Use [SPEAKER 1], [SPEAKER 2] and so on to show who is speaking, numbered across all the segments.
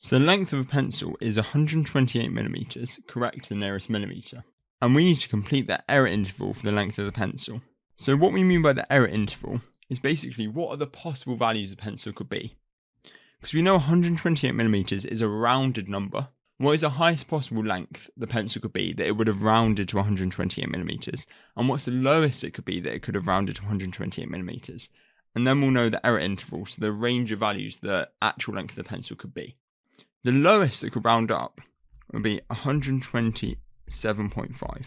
[SPEAKER 1] So the length of a pencil is 128 millimeters, correct to the nearest millimeter. And we need to complete the error interval for the length of the pencil. So what we mean by the error interval is basically what are the possible values the pencil could be. Because we know 128 millimeters is a rounded number. What is the highest possible length the pencil could be that it would have rounded to 128 millimeters? And what's the lowest it could be that it could have rounded to 128 millimeters? And then we'll know the error interval, so the range of values the actual length of the pencil could be. The lowest it could round up would be 127.5.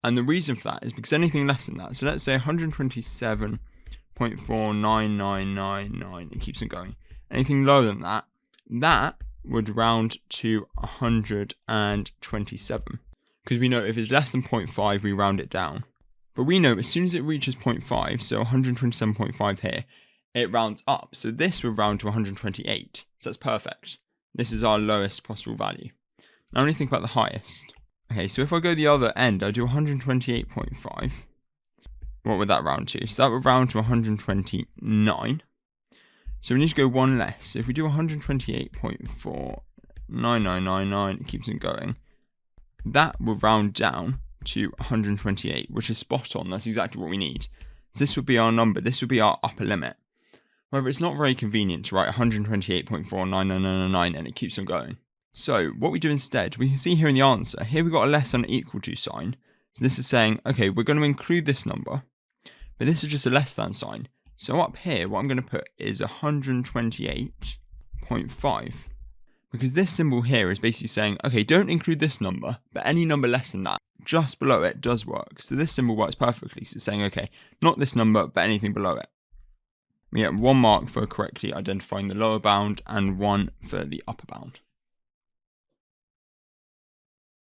[SPEAKER 1] And the reason for that is because anything less than that, so let's say 127.49999, it keeps on going. Anything lower than that, that would round to 127. Because we know if it's less than 0.5, we round it down. But we know as soon as it reaches 0.5, so 127.5 here, it rounds up. So this would round to 128. So that's perfect. This is our lowest possible value. Now when you think about the highest. Okay, so if I go the other end, I do 128.5. What would that round to? So that would round to 129. So we need to go one less. So if we do 128.49999, it keeps on going. That will round down to 128, which is spot on. That's exactly what we need. So this would be our number. This would be our upper limit. However, it's not very convenient to write 128.49999 and it keeps on going. So what we do instead, we can see here in the answer, here we've got a less than or equal to sign. So this is saying, okay, we're going to include this number, but this is just a less than sign. So up here, what I'm going to put is 128.5. Because this symbol here is basically saying, okay, don't include this number, but any number less than that, just below it does work. So this symbol works perfectly. So it's saying, okay, not this number, but anything below it. We get 1 mark for correctly identifying the lower bound and 1 for the upper bound.